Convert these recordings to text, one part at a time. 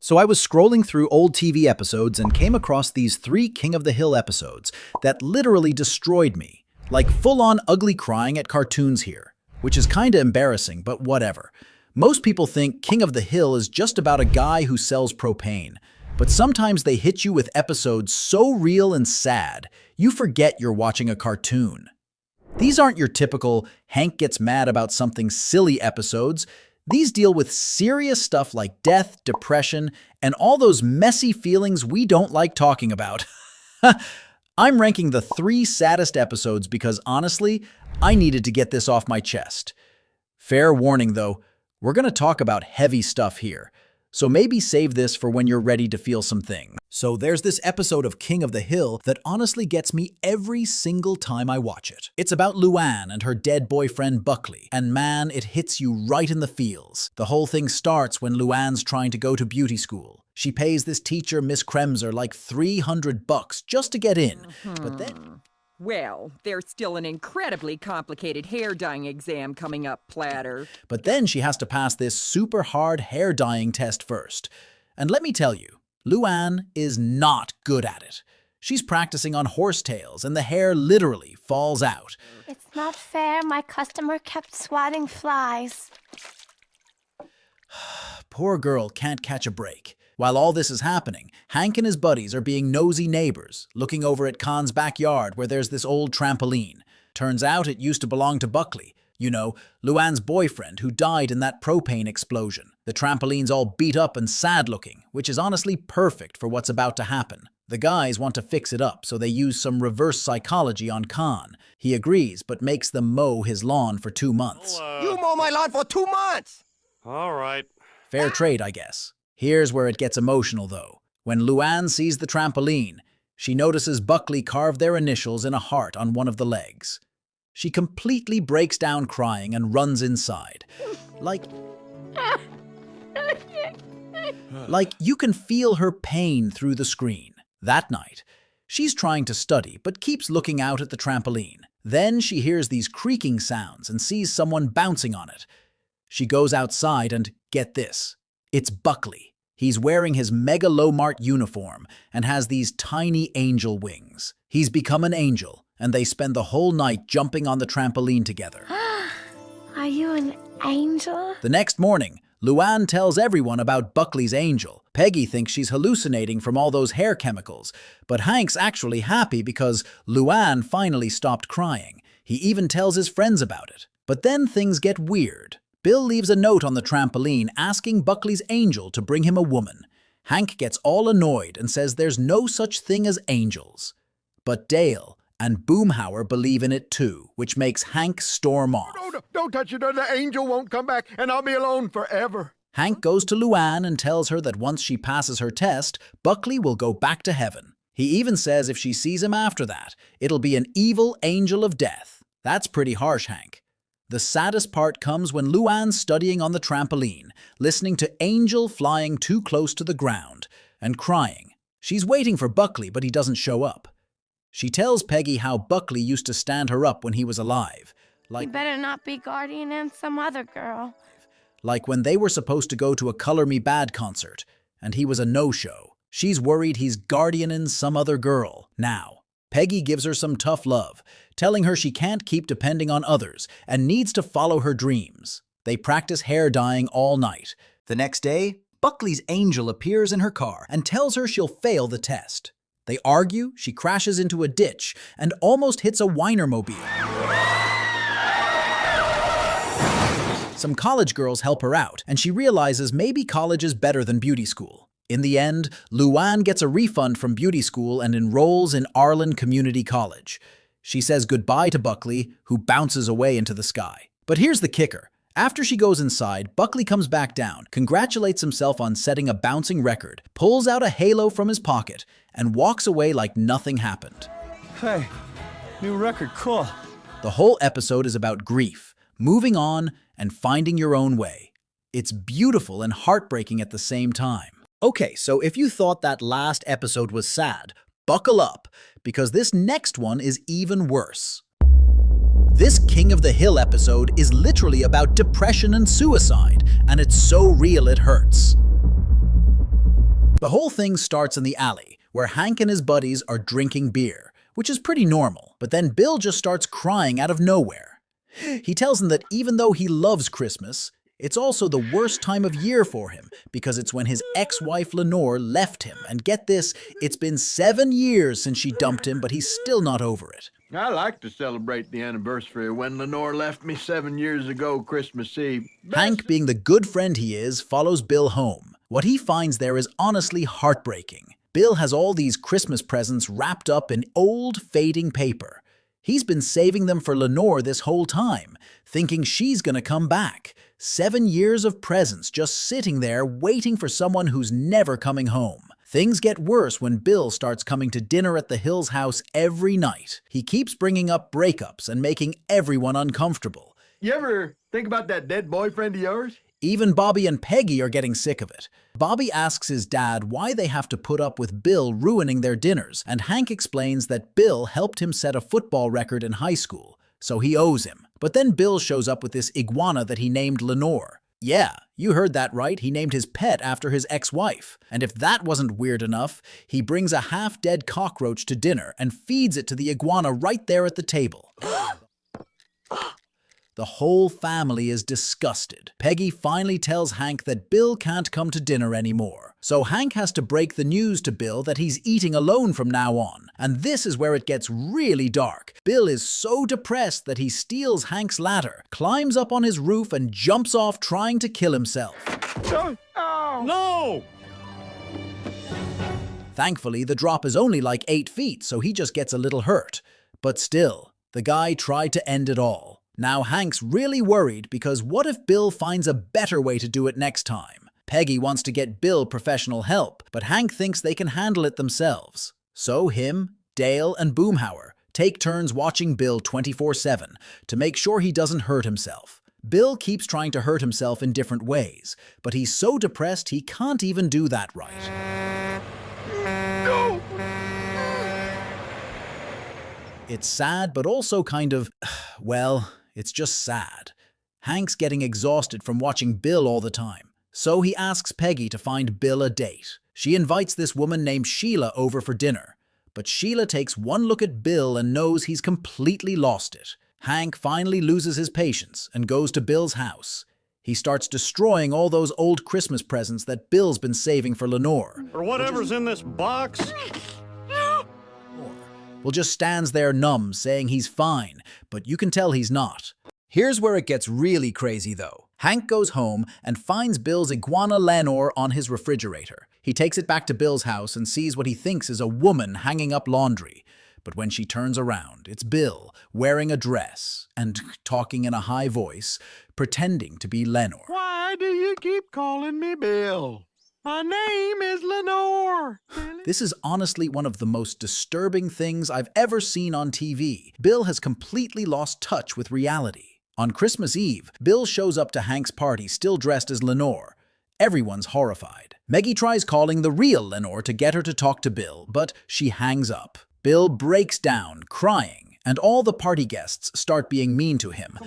So I was scrolling through old TV episodes and came across these 3 King of the Hill episodes that literally destroyed me. Like full-on ugly crying at cartoons here, which is kinda embarrassing, but whatever. Most people think King of the Hill is just about a guy who sells propane, but sometimes they hit you with episodes so real and sad, you forget you're watching a cartoon. These aren't your typical Hank gets mad about something silly episodes. These deal with serious stuff like death, depression, and all those messy feelings we don't like talking about. I'm ranking the 3 saddest episodes because honestly, I needed to get this off my chest. Fair warning though, we're going to talk about heavy stuff here, so maybe save this for when you're ready to feel some things. So there's this episode of King of the Hill that honestly gets me every single time I watch it. It's about Luann and her dead boyfriend Buckley, and man, it hits you right in the feels. The whole thing starts when Luann's trying to go to beauty school. She pays this teacher, Miss Kremser, like $300 just to get in, but then... Well, there's still an incredibly complicated hair dyeing exam coming up, Platter. But then she has to pass this super hard hair dyeing test first. And let me tell you, Luann is not good at it. She's practicing on horsetails and the hair literally falls out. It's not fair. My customer kept swatting flies. Poor girl can't catch a break. While all this is happening, Hank and his buddies are being nosy neighbors, looking over at Khan's backyard where there's this old trampoline. Turns out it used to belong to Buckley. You know, Luann's boyfriend who died in that propane explosion. The trampoline's all beat up and sad looking, which is honestly perfect for what's about to happen. The guys want to fix it up, so they use some reverse psychology on Khan. He agrees, but makes them mow his lawn for 2 months. You mow my lawn for 2 months! All right. Fair trade, I guess. Here's where it gets emotional, though. When Luann sees the trampoline, she notices Buckley carve their initials in a heart on one of the legs. She completely breaks down crying and runs inside. Like you can feel her pain through the screen. That night, she's trying to study but keeps looking out at the trampoline. Then she hears these creaking sounds and sees someone bouncing on it. She goes outside and, get this, it's Buckley. He's wearing his Mega Lomart uniform and has these tiny angel wings. He's become an angel, and they spend the whole night jumping on the trampoline together. Are you an angel? The next morning, Luann tells everyone about Buckley's angel. Peggy thinks she's hallucinating from all those hair chemicals, but Hank's actually happy because Luann finally stopped crying. He even tells his friends about it. But then things get weird. Bill leaves a note on the trampoline asking Buckley's angel to bring him a woman. Hank gets all annoyed and says there's no such thing as angels. But Dale and Boomhauer believe in it too, which makes Hank storm off. Don't touch it or the angel won't come back and I'll be alone forever. Hank goes to Luann and tells her that once she passes her test, Buckley will go back to heaven. He even says if she sees him after that, it'll be an evil angel of death. That's pretty harsh, Hank. The saddest part comes when Luann's studying on the trampoline, listening to Angel flying too close to the ground, and crying. She's waiting for Buckley, but he doesn't show up. She tells Peggy how Buckley used to stand her up when he was alive. You better not be guardian and some other girl. Like when they were supposed to go to a Color Me Bad concert, and he was a no-show. She's worried he's guardianing some other girl. Now, Peggy gives her some tough love, telling her she can't keep depending on others and needs to follow her dreams. They practice hair dyeing all night. The next day, Buckley's angel appears in her car and tells her she'll fail the test. They argue, she crashes into a ditch and almost hits a Weinermobile. Some college girls help her out, and she realizes maybe college is better than beauty school. In the end, Luann gets a refund from beauty school and enrolls in Arlen Community College. She says goodbye to Buckley, who bounces away into the sky. But here's the kicker. After she goes inside, Buckley comes back down, congratulates himself on setting a bouncing record, pulls out a halo from his pocket, and walks away like nothing happened. Hey, new record, cool. The whole episode is about grief, moving on, and finding your own way. It's beautiful and heartbreaking at the same time. Okay, so if you thought that last episode was sad, buckle up, because this next one is even worse. This King of the Hill episode is literally about depression and suicide, and it's so real it hurts. The whole thing starts in the alley, where Hank and his buddies are drinking beer, which is pretty normal, but then Bill just starts crying out of nowhere. He tells them that even though he loves Christmas, it's also the worst time of year for him because it's when his ex-wife Lenore left him. And get this, it's been 7 years since she dumped him, but he's still not over it. I like to celebrate the anniversary when Lenore left me 7 years ago, Christmas Eve. Hank, being the good friend he is, follows Bill home. What he finds there is honestly heartbreaking. Bill has all these Christmas presents wrapped up in old, fading paper. He's been saving them for Lenore this whole time, thinking she's gonna come back. 7 years of presents just sitting there waiting for someone who's never coming home. Things get worse when Bill starts coming to dinner at the Hills house every night. He keeps bringing up breakups and making everyone uncomfortable. You ever think about that dead boyfriend of yours? Even Bobby and Peggy are getting sick of it. Bobby asks his dad why they have to put up with Bill ruining their dinners, and Hank explains that Bill helped him set a football record in high school, so he owes him. But then Bill shows up with this iguana that he named Lenore. Yeah, you heard that right, he named his pet after his ex-wife. And if that wasn't weird enough, he brings a half-dead cockroach to dinner and feeds it to the iguana right there at the table. The whole family is disgusted. Peggy finally tells Hank that Bill can't come to dinner anymore. So Hank has to break the news to Bill that he's eating alone from now on. And this is where it gets really dark. Bill is so depressed that he steals Hank's ladder, climbs up on his roof, and jumps off trying to kill himself. No! Thankfully, the drop is only like 8 feet, so he just gets a little hurt. But still, the guy tried to end it all. Now Hank's really worried because what if Bill finds a better way to do it next time? Peggy wants to get Bill professional help, but Hank thinks they can handle it themselves. So him, Dale, and Boomhauer take turns watching Bill 24/7 to make sure he doesn't hurt himself. Bill keeps trying to hurt himself in different ways, but he's so depressed he can't even do that right. No! It's sad, but also kind of, well, it's just sad. Hank's getting exhausted from watching Bill all the time, so he asks Peggy to find Bill a date. She invites this woman named Sheila over for dinner, but Sheila takes one look at Bill and knows he's completely lost it. Hank finally loses his patience and goes to Bill's house. He starts destroying all those old Christmas presents that Bill's been saving for Lenore. Or whatever's in this box. Well, just stands there numb, saying he's fine, but you can tell he's not. Here's where it gets really crazy, though. Hank goes home and finds Bill's iguana Lenore on his refrigerator. He takes it back to Bill's house and sees what he thinks is a woman hanging up laundry. But when she turns around, it's Bill, wearing a dress and talking in a high voice, pretending to be Lenore. Why do you keep calling me Bill? My name is Lenore. This is honestly one of the most disturbing things I've ever seen on TV. Bill has completely lost touch with reality. On Christmas Eve, Bill shows up to Hank's party still dressed as Lenore. Everyone's horrified. Meggie tries calling the real Lenore to get her to talk to Bill, but she hangs up. Bill breaks down, crying, and all the party guests start being mean to him.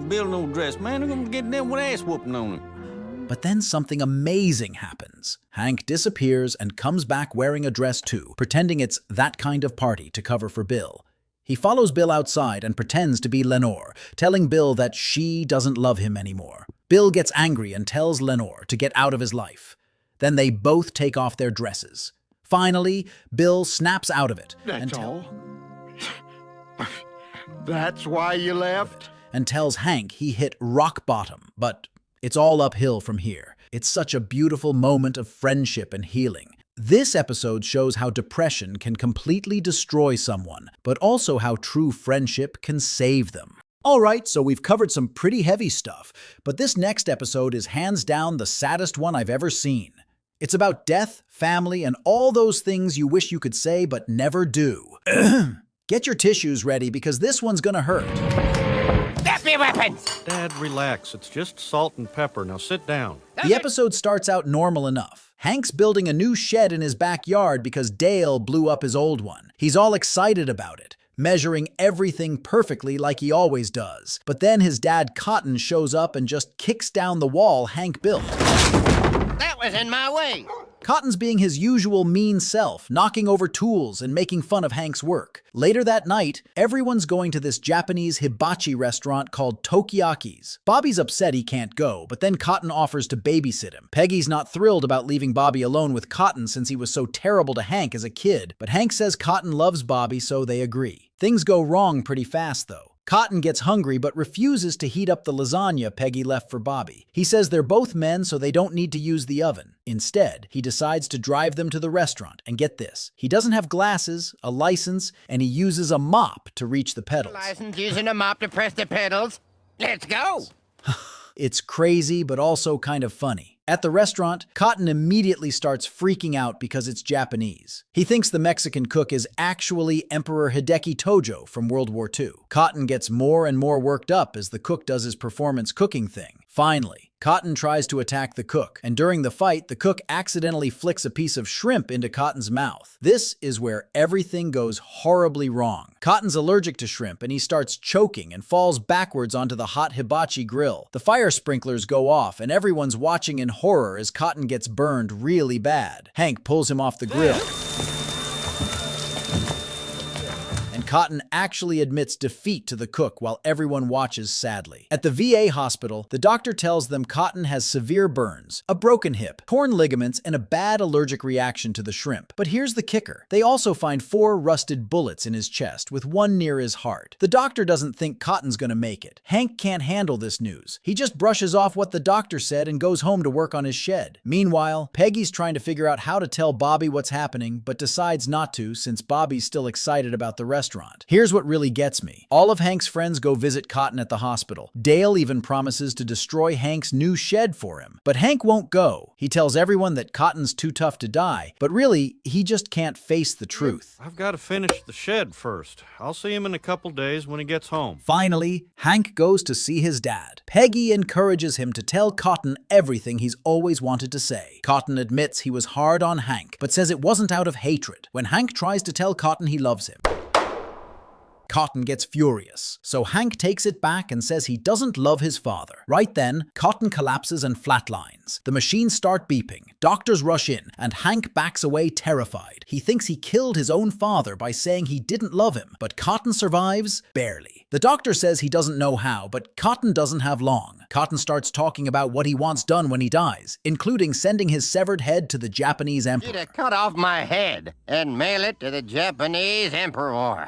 Bill no dress, man. They're gonna get them with ass whooping on him. But then something amazing happens. Hank disappears and comes back wearing a dress too, pretending it's that kind of party to cover for Bill. He follows Bill outside and pretends to be Lenore, telling Bill that she doesn't love him anymore. Bill gets angry and tells Lenore to get out of his life. Then they both take off their dresses. Finally, Bill snaps out of it. That's all? That's why you left? And tells Hank he hit rock bottom, but it's all uphill from here. It's such a beautiful moment of friendship and healing. This episode shows how depression can completely destroy someone, but also how true friendship can save them. Alright, so we've covered some pretty heavy stuff, but this next episode is hands down the saddest one I've ever seen. It's about death, family, and all those things you wish you could say but never do. Get your tissues ready because this one's gonna hurt. Dad, relax. It's just salt and pepper. Now sit down. The episode starts out normal enough. Hank's building a new shed in his backyard because Dale blew up his old one. He's all excited about it, measuring everything perfectly like he always does. But then his dad Cotton shows up and just kicks down the wall Hank built. That was in my way. Cotton's being his usual mean self, knocking over tools and making fun of Hank's work. Later that night, everyone's going to this Japanese hibachi restaurant called Tokiyaki's. Bobby's upset he can't go, but then Cotton offers to babysit him. Peggy's not thrilled about leaving Bobby alone with Cotton since he was so terrible to Hank as a kid, but Hank says Cotton loves Bobby, so they agree. Things go wrong pretty fast, though. Cotton gets hungry but refuses to heat up the lasagna Peggy left for Bobby. He says they're both men so they don't need to use the oven. Instead, he decides to drive them to the restaurant, and get this, he doesn't have glasses, a license, and he uses a mop to reach the pedals. License using a mop to press the pedals. Let's go. It's crazy but also kind of funny. At the restaurant, Cotton immediately starts freaking out because it's Japanese. He thinks the Mexican cook is actually Emperor Hideki Tojo from World War II. Cotton gets more and more worked up as the cook does his performance cooking thing. Finally, Cotton tries to attack the cook, and during the fight, the cook accidentally flicks a piece of shrimp into Cotton's mouth. This is where everything goes horribly wrong. Cotton's allergic to shrimp, and he starts choking and falls backwards onto the hot hibachi grill. The fire sprinklers go off, and everyone's watching in horror as Cotton gets burned really bad. Hank pulls him off the grill, and Cotton actually admits defeat to the cook while everyone watches sadly. At the VA hospital, the doctor tells them Cotton has severe burns, a broken hip, torn ligaments, and a bad allergic reaction to the shrimp. But here's the kicker. They also find 4 rusted bullets in his chest, with one near his heart. The doctor doesn't think Cotton's gonna make it. Hank can't handle this news. He just brushes off what the doctor said and goes home to work on his shed. Meanwhile, Peggy's trying to figure out how to tell Bobby what's happening, but decides not to since Bobby's still excited about the restaurant. Here's what really gets me. All of Hank's friends go visit Cotton at the hospital. Dale even promises to destroy Hank's new shed for him. But Hank won't go. He tells everyone that Cotton's too tough to die, but really, he just can't face the truth. I've got to finish the shed first. I'll see him in a couple days when he gets home. Finally, Hank goes to see his dad. Peggy encourages him to tell Cotton everything he's always wanted to say. Cotton admits he was hard on Hank, but says it wasn't out of hatred. When Hank tries to tell Cotton he loves him, Cotton gets furious, so Hank takes it back and says he doesn't love his father. Right then, Cotton collapses and flatlines. The machines start beeping, doctors rush in, and Hank backs away terrified. He thinks he killed his own father by saying he didn't love him, but Cotton survives, barely. The doctor says he doesn't know how, but Cotton doesn't have long. Cotton starts talking about what he wants done when he dies, including sending his severed head to the Japanese emperor. You'd cut off my head and mail it to the Japanese emperor.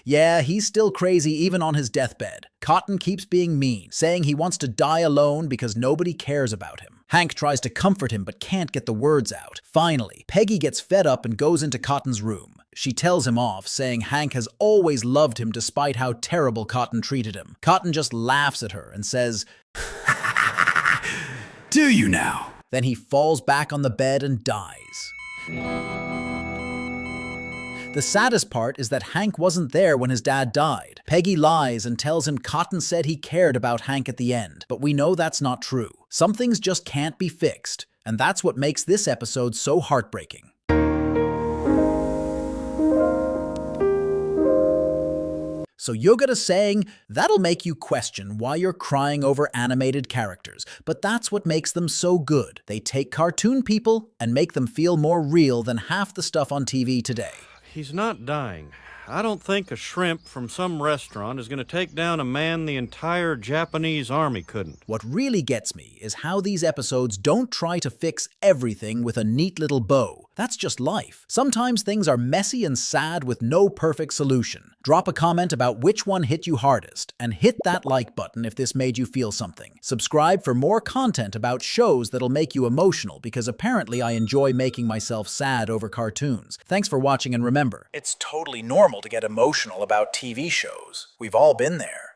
Yeah, he's still crazy even on his deathbed. Cotton keeps being mean, saying he wants to die alone because nobody cares about him. Hank tries to comfort him but can't get the words out. Finally, Peggy gets fed up and goes into Cotton's room. She tells him off, saying Hank has always loved him despite how terrible Cotton treated him. Cotton just laughs at her and says, "Do you now?" Then he falls back on the bed and dies. The saddest part is that Hank wasn't there when his dad died. Peggy lies and tells him Cotton said he cared about Hank at the end, but we know that's not true. Some things just can't be fixed, and that's what makes this episode so heartbreaking. So Yogata's saying that'll make you question why you're crying over animated characters, but that's what makes them so good. They take cartoon people and make them feel more real than half the stuff on TV today. He's not dying. I don't think a shrimp from some restaurant is going to take down a man the entire Japanese army couldn't. What really gets me is how these episodes don't try to fix everything with a neat little bow. That's just life. Sometimes things are messy and sad with no perfect solution. Drop a comment about which one hit you hardest, and hit that like button if this made you feel something. Subscribe for more content about shows that'll make you emotional, because apparently I enjoy making myself sad over cartoons. Thanks for watching, and remember, it's totally normal to get emotional about TV shows. We've all been there.